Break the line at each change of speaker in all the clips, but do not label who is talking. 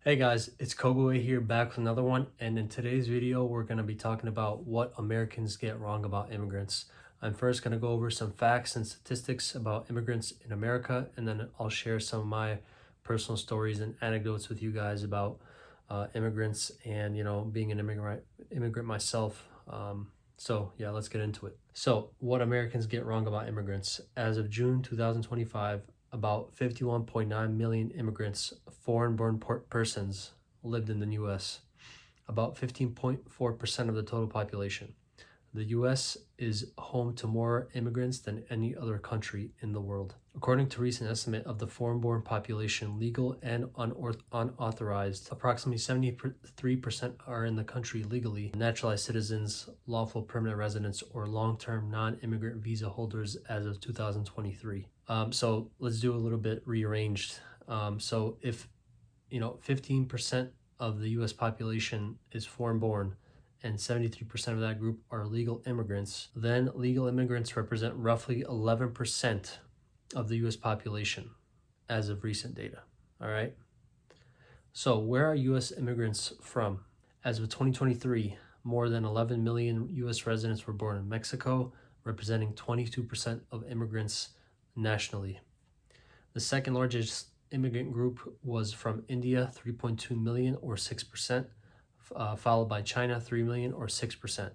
Hey guys, it's Kogue here back with another one, and in today's video we're going to be talking about what Americans get wrong about immigrants. I'm first going to go over some facts and statistics about immigrants in America, and then I'll share some of my personal stories and anecdotes with you guys about immigrants and being an immigrant myself. So yeah, let's get into it. So what Americans get wrong about immigrants. As of June 2025, about 51.9 million immigrants, foreign-born persons, lived in the U.S., about 15.4% of the total population. The U.S. is home to more immigrants than any other country in the world. According to recent estimate of the foreign-born population, legal and unauthorized, approximately 73% are in the country legally, naturalized citizens, lawful permanent residents, or long-term non-immigrant visa holders as of 2023. So let's do a little bit rearranged. So if 15% of the U.S. population is foreign-born, and 73% of that group are legal immigrants, then legal immigrants represent roughly 11% of the US population as of recent data. All right. So where are US immigrants from? As of 2023, more than 11 million US residents were born in Mexico, representing 22% of immigrants nationally. The second largest immigrant group was from India, 3.2 million or 6%. Followed by China, 3 million or 6%.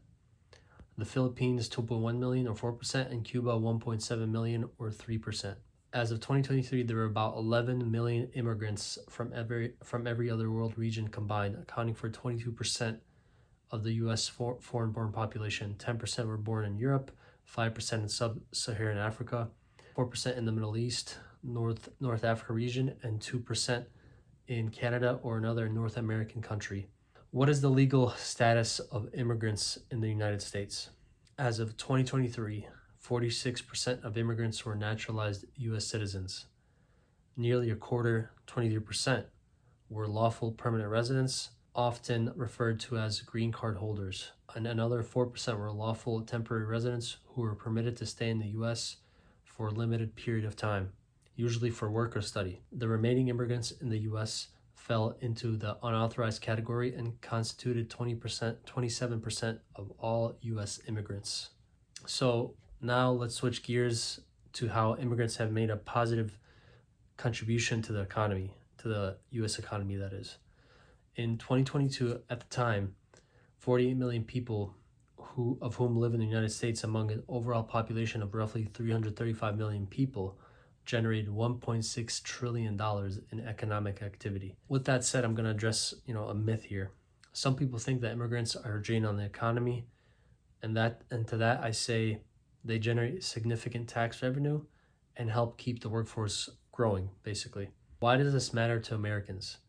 The Philippines, 2.1 million or 4%, and Cuba, 1.7 million or 3%. As of 2023, there were about 11 million immigrants from every other world region combined, accounting for 22% of the U.S. foreign-born population. 10% were born in Europe, 5% in sub-Saharan Africa, 4% in the Middle East, North Africa region, and 2% in Canada or another North American country. What is the legal status of immigrants in the United States? As of 2023, 46% of immigrants were naturalized U.S. citizens. Nearly a quarter, 23%, were lawful permanent residents, often referred to as green card holders. And another 4% were lawful temporary residents who were permitted to stay in the U.S. for a limited period of time, usually for work or study. The remaining immigrants in the U.S. fell into the unauthorized category and constituted 27% of all U.S. immigrants. So now let's switch gears to how immigrants have made a positive contribution to the economy, to the U.S. economy, that is. In 2022, at the time, 48 million people of whom live in the United States, among an overall population of roughly 335 million people, generated $1.6 trillion in economic activity. With that said, I'm going to address, a myth here. Some people think that immigrants are a drain on the economy, and to that I say they generate significant tax revenue and help keep the workforce growing, basically. Why does this matter to Americans?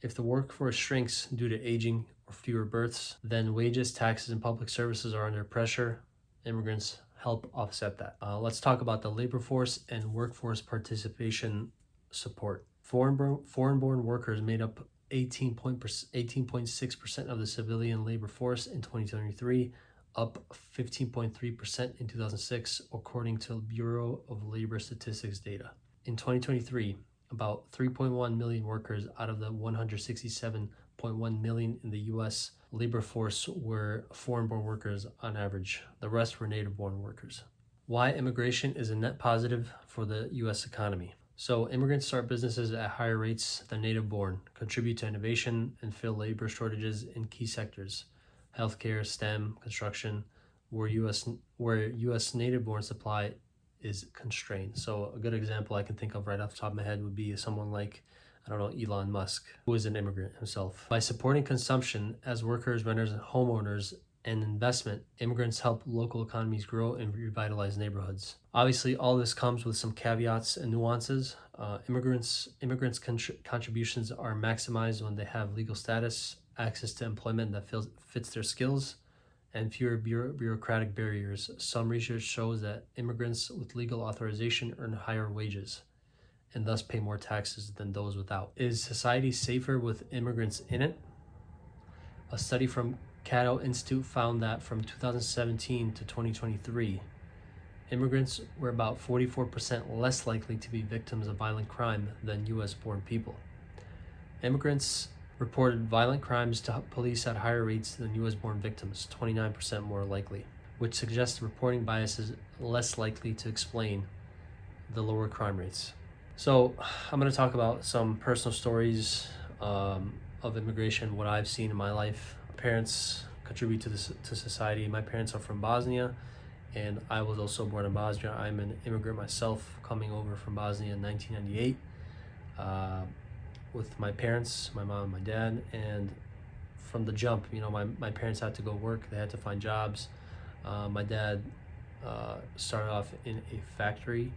If the workforce shrinks due to aging or fewer births, then wages, taxes, and public services are under pressure. Immigrants help offset that. Let's talk about the labor force and workforce participation support. Foreign-born workers made up 18.6% of the civilian labor force in 2023, up 15.3% in 2006, according to Bureau of Labor Statistics data. In 2023, about 3.1 million workers out of the 167.1 million in the U.S. labor force were foreign-born workers on average. The rest were native-born workers. Why immigration is a net positive for the U.S. economy. So immigrants start businesses at higher rates than native-born, contribute to innovation, and fill labor shortages in key sectors: healthcare, STEM, construction, where U.S. native-born supply is constrained. So a good example I can think of right off the top of my head would be someone like, Elon Musk, who is an immigrant himself. By supporting consumption as workers, renters, and homeowners, and investment, immigrants help local economies grow and revitalize neighborhoods. Obviously, all this comes with some caveats and nuances. Immigrants' contributions are maximized when they have legal status, access to employment that fits their skills, and fewer bureaucratic barriers. Some research shows that immigrants with legal authorization earn higher wages and thus pay more taxes than those without. Is society safer with immigrants in it? A study from Cato Institute found that from 2017 to 2023, immigrants were about 44% less likely to be victims of violent crime than U.S.-born people. Immigrants reported violent crimes to police at higher rates than US born victims, 29% more likely, which suggests reporting bias is less likely to explain the lower crime rates. So I'm going to talk about some personal stories of immigration, what I've seen in my life. Parents contribute to society. My parents are from Bosnia, and I was also born in Bosnia. I'm an immigrant myself, coming over from Bosnia in 1998 with my parents, my mom and my dad. And from the jump, my parents had to go work. They had to find jobs. My dad started off in a factory,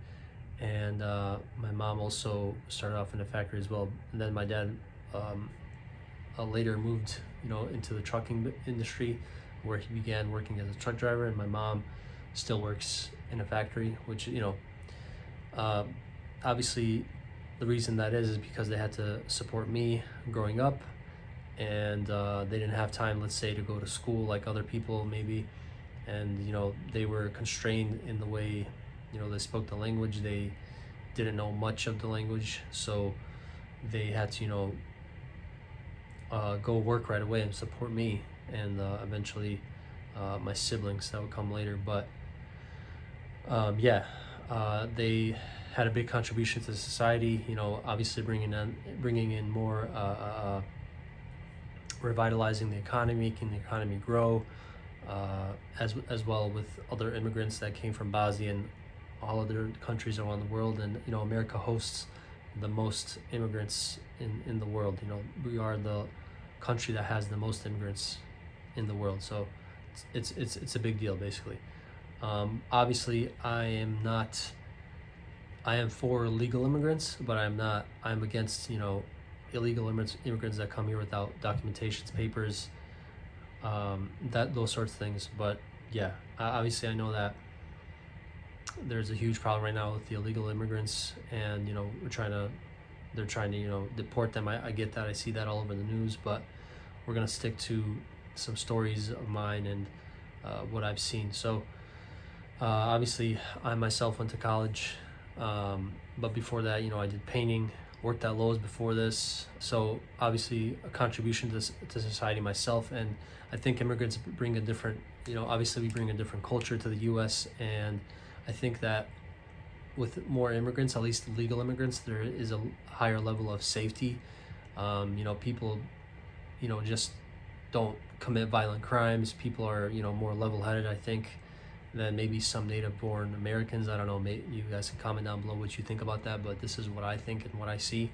and my mom also started off in a factory as well. And then my dad later moved, into the trucking industry, where he began working as a truck driver, and my mom still works in a factory, which, obviously the reason that is because they had to support me growing up, and they didn't have time, let's say, to go to school like other people maybe, and they were constrained in the way they spoke the language. They didn't know much of the language, so they had to go work right away and support me, and eventually my siblings that would come later. But they had a big contribution to society, obviously bringing in more, revitalizing the economy, making the economy grow, as well with other immigrants that came from Bosnia and all other countries around the world. And America hosts the most immigrants in the world. We are the country that has the most immigrants in the world, so it's a big deal basically. Obviously I am for legal immigrants, but I'm against illegal immigrants that come here without documentations, papers, those sorts of things. But yeah, obviously I know that there's a huge problem right now with the illegal immigrants, and they're trying to deport them. I get that, I see that all over the news, but we're gonna stick to some stories of mine and what I've seen. So obviously I myself went to college, but before that, I did painting, worked at Lowe's before this, so obviously a contribution to society myself. And I think immigrants bring a different, obviously we bring a different culture to the US, and I think that with more immigrants, at least legal immigrants, there is a higher level of safety. People just don't commit violent crimes. People are more level-headed, I think, than maybe some native-born Americans. I don't know, you guys can comment down below what you think about that, but this is what I think and what I see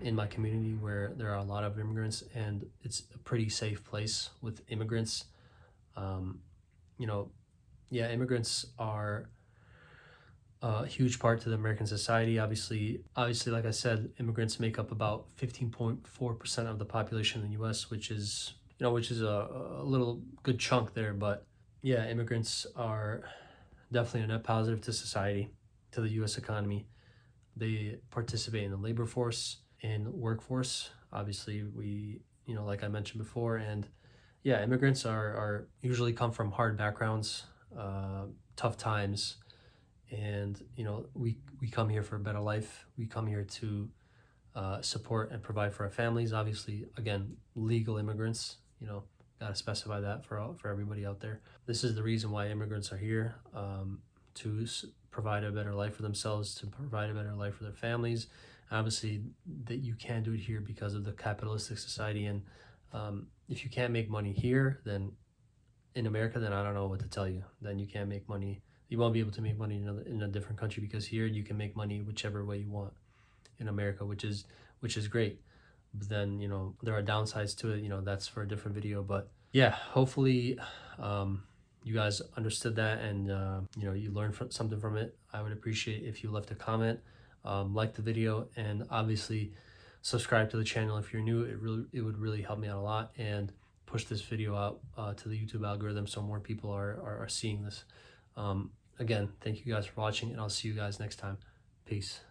in my community, where there are a lot of immigrants, and it's a pretty safe place with immigrants. Immigrants are a huge part to the American society. Obviously, like I said, immigrants make up about 15.4% of the population in the U.S., which is a little good chunk there. But yeah, immigrants are definitely a net positive to society, to the U.S. economy. They participate in the labor force and workforce. Obviously, we, like I mentioned before, and yeah, immigrants are usually come from hard backgrounds, tough times, and we come here for a better life. We come here to support and provide for our families. Obviously, again, legal immigrants, gotta specify that for everybody out there. This is the reason why immigrants are here, to provide a better life for themselves, to provide a better life for their families. Obviously, that you can't do it here because of the capitalistic society, and if you can't make money here, then in America, then I don't know what to tell you. Then you can't make money. You won't be able to make money in a different country, because here you can make money whichever way you want in America, which is great. But then there are downsides to it. That's for a different video. But yeah, hopefully you guys understood that, and you learned something from it. I would appreciate if you left a comment, like the video, and obviously subscribe to the channel if you're new. It would really help me out a lot, and push this video out to the YouTube algorithm so more people are seeing this. Again, thank you guys for watching, and I'll see you guys next time. Peace.